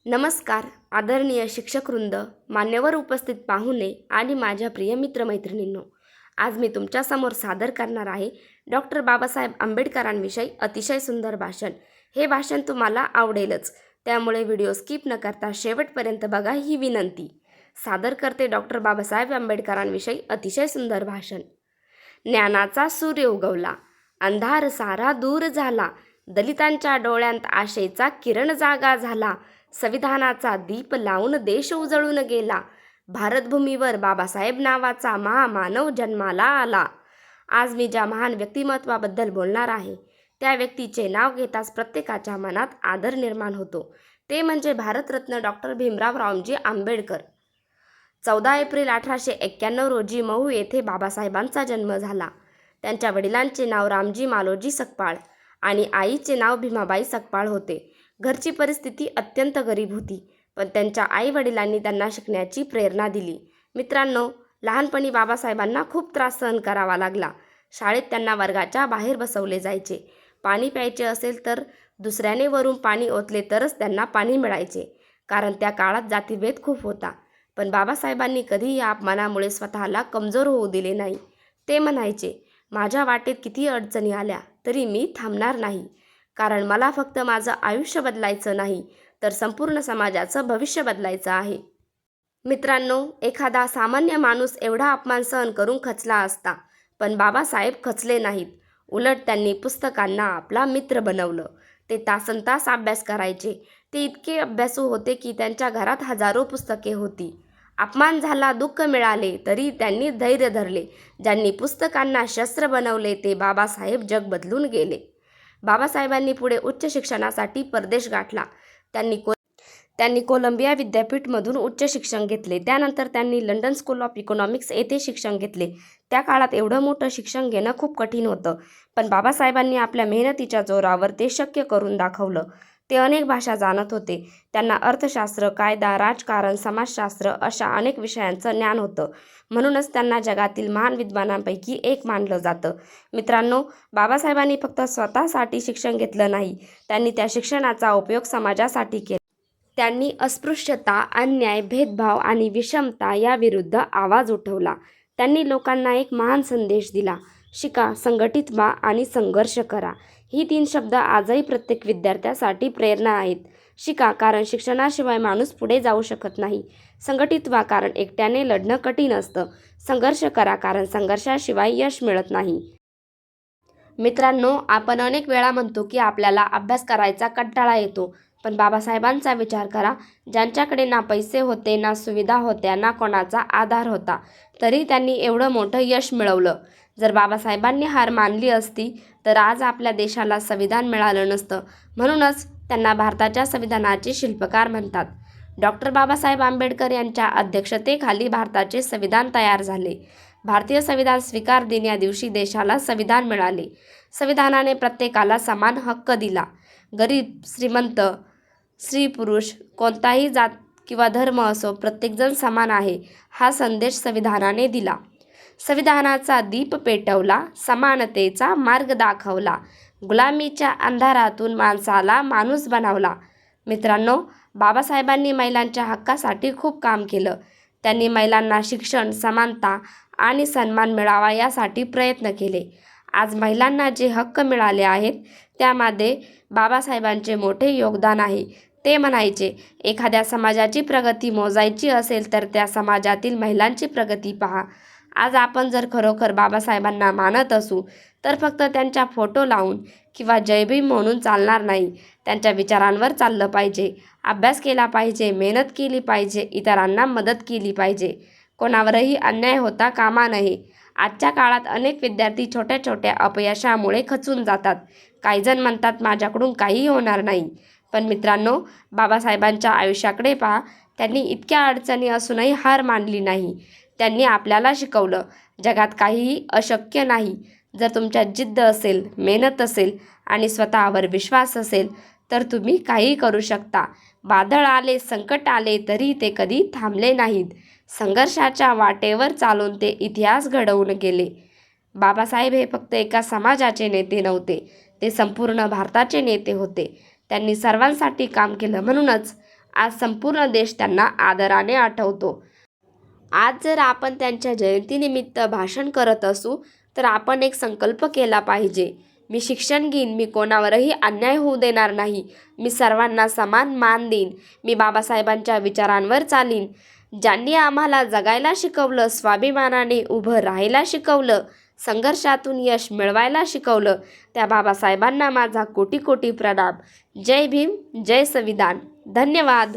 नमस्कार आदरणीय शिक्षकवृंद, मान्यवर उपस्थित पाहुणे आणि माझ्या प्रिय मित्रमैत्रिणींनो, आज मी तुमच्यासमोर सादर करणार आहे डॉक्टर बाबासाहेब आंबेडकरांविषयी अतिशय सुंदर भाषण. हे भाषण तुम्हाला आवडेलच, त्यामुळे व्हिडिओ स्किप न करता शेवटपर्यंत बघा ही विनंती. सादर करते डॉक्टर बाबासाहेब आंबेडकरांविषयी अतिशय सुंदर भाषण. ज्ञानाचा सूर्य उगवला, अंधार सारा दूर झाला, दलितांच्या डोळ्यांत आशेचा किरण जागा झाला, संविधानाचा दीप लावून देश उजळून गेला, भारतभूमीवर बाबासाहेब नावाचा महामानव जन्माला आला. आज मी ज्या महान व्यक्तिमत्वाबद्दल बोलणार आहे त्या व्यक्तीचे नाव घेताच प्रत्येकाच्या मनात आदर निर्माण होतो. ते म्हणजे भारतरत्न डॉक्टर भीमराव रावजी आंबेडकर. 14 एप्रिल 1891 रोजी महू येथे बाबासाहेबांचा जन्म झाला. त्यांच्या वडिलांचे नाव रामजी मालोजी सकपाळ आणि आईचे नाव भीमाबाई सकपाळ होते. घरची परिस्थिती अत्यंत गरीब होती, पण त्यांच्या आई वडिलांनी त्यांना शिकण्याची प्रेरणा दिली. मित्रांनो, लहानपणी बाबासाहेबांना खूप त्रास सहन करावा लागला. शाळेत त्यांना वर्गाच्या बाहेर बसवले जायचे. पाणी प्यायचे असेल तर दुसऱ्याने वरून पाणी ओतले तरच त्यांना पाणी मिळायचे, कारण त्या काळात जातीभेद खूप होता. पण बाबासाहेबांनी कधीही या अपमानामुळे स्वतःला कमजोर होऊ दिले नाही. ते म्हणायचे, माझ्या वाटेत किती अडचणी आल्या तरी मी थांबणार नाही, कारण मला फक्त माझं आयुष्य बदलायचं नाही तर संपूर्ण समाजाचं भविष्य बदलायचं आहे. मित्रांनो, एखादा सामान्य माणूस एवढा अपमान सहन करून खचला असता, पण बाबासाहेब खचले नाहीत. उलट त्यांनी पुस्तकांना आपला मित्र बनवलं. ते तासनतास अभ्यास करायचे. ते इतके अभ्यासू होते की त्यांच्या घरात हजारो पुस्तके होती. अपमान झाला, दुःख मिळाले तरी त्यांनी धैर्य धरले. ज्यांनी पुस्तकांना शस्त्र बनवले ते बाबासाहेब जग बदलून गेले. बाबासाहेबांनी पुढे उच्च शिक्षणासाठी परदेश गाठला. त्यांनी कोलंबिया विद्यापीठमधून उच्च शिक्षण घेतले. त्यानंतर त्यांनी लंडन स्कूल ऑफ इकॉनॉमिक्स येथे शिक्षण घेतले. त्या काळात एवढं मोठं शिक्षण घेणं खूप कठीण होतं, पण बाबासाहेबांनी आपल्या मेहनतीच्या जोरावर ते शक्य करून दाखवलं. ते अनेक भाषा जाणत होते. त्यांना अर्थशास्त्र, कायदा, राजकारण, समाजशास्त्र अशा अनेक विषयांचं ज्ञान होतं. म्हणूनच त्यांना जगातील महान विद्वानांपैकी एक मानलं जातं. मित्रांनो, बाबासाहेबांनी फक्त स्वतःसाठी शिक्षण घेतलं नाही, त्यांनी त्या शिक्षणाचा उपयोग समाजासाठी केला. त्यांनी अस्पृश्यता, अन्याय, भेदभाव आणि विषमता याविरुद्ध आवाज उठवला. त्यांनी लोकांना एक महान संदेश दिला, शिका, संघटित व्हा आणि संघर्ष करा. ही 3 शब्द आजही प्रत्येक विद्यार्थ्यासाठी प्रेरणा आहेत. शिका, कारण शिक्षणाशिवाय माणूस पुढे जाऊ शकत नाही. संघटित व्हा, कारण एकट्याने लढणं कठीण असतं. संघर्ष करा, कारण संघर्षाशिवाय यश मिळत नाही. मित्रांनो, आपण अनेक वेळा म्हणतो की आपल्याला अभ्यास करायचा कंटाळा येतो, पण बाबासाहेबांचा विचार करा. ज्यांच्याकडे ना पैसे होते, ना सुविधा होत्या, ना कोणाचा आधार होता, तरी त्यांनी एवढं मोठं यश मिळवलं. जर बाबासाहेबांनी हार मानली असती तर आज आपल्या देशाला संविधान मिळालं नसतं. म्हणूनच त्यांना भारताच्या संविधानाचे शिल्पकार म्हणतात. डॉक्टर बाबासाहेब आंबेडकर यांच्या अध्यक्षतेखाली भारताचे संविधान तयार झाले. भारतीय संविधान स्वीकार दिन या दिवशी देशाला संविधान मिळाले. संविधानाने प्रत्येकाला समान हक्क दिला. गरीब, श्रीमंत, स्त्री, पुरुष, कोणताही जात किंवा धर्म असो, प्रत्येकजण समान आहे, हा संदेश संविधानाने दिला. संविधानाचा दीप पेटवला, समानतेचा मार्ग दाखवला, गुलामीच्या अंधारातून माणसाला माणूस बनवला. मित्रांनो, बाबासाहेबांनी महिलांच्या हक्कासाठी खूप काम केलं. त्यांनी महिलांना शिक्षण, समानता आणि सन्मान मिळावा यासाठी प्रयत्न केले. आज महिलांना जे हक्क मिळाले आहेत त्यामध्ये बाबासाहेबांचे मोठे योगदान आहे. ते म्हणायचे, एखाद्या समाजाची प्रगती मोजायची असेल तर त्या समाजातील महिलांची प्रगती पहा. आज आपण जर खरोखर बाबासाहेबांना मानत असू तर फक्त त्यांच्या फोटो लावून किंवा जय भीम म्हणून चालणार नाही. त्यांच्या विचारांवर चाललं पाहिजे, अभ्यास केला पाहिजे, मेहनत केली पाहिजे, इतरांना मदत केली पाहिजे. कोणावरही अन्याय होता कामा नये. आजच्या काळात अनेक विद्यार्थी छोट्या छोट्या अपयशामुळे खचून जातात. काहीजण म्हणतात माझ्याकडून काही होणार नाही. पण मित्रांनो, बाबासाहेबांच्या आयुष्याकडे पहा. त्यांनी इतक्या अडचणी असूनही हार मानली नाही. त्यांनी आपल्याला शिकवलं, जगात काहीही अशक्य नाही. जर तुमच्यात जिद्द असेल, मेहनत असेल आणि स्वतःवर विश्वास असेल तर तुम्ही काहीही करू शकता. वादळ आले, संकट आले तरी ते कधी थांबले नाहीत. संघर्षाच्या वाटेवर चालून ते इतिहास घडवून गेले. बाबासाहेब हे फक्त एका समाजाचे नेते नव्हते, ते संपूर्ण भारताचे नेते होते. त्यांनी सर्वांसाठी काम केलं. म्हणूनच आज संपूर्ण देश त्यांना आदराने आठवतो. आज जर आपण त्यांच्या जयंतीनिमित्त भाषण करत असू तर आपण एक संकल्प केला पाहिजे. मी शिक्षण घेईन, मी कोणावरही अन्याय होऊ देणार नाही, मी सर्वांना समान मान देईन, मी बाबासाहेबांच्या विचारांवर चालीन. ज्यांनी आम्हाला जगायला शिकवलं, स्वाभिमानाने उभं राहायला शिकवलं, संघर्षातून यश मिळवायला शिकवलं, त्या बाबासाहेबांना माझा कोटी कोटी प्रणाम. जय भीम, जय संविधान. धन्यवाद.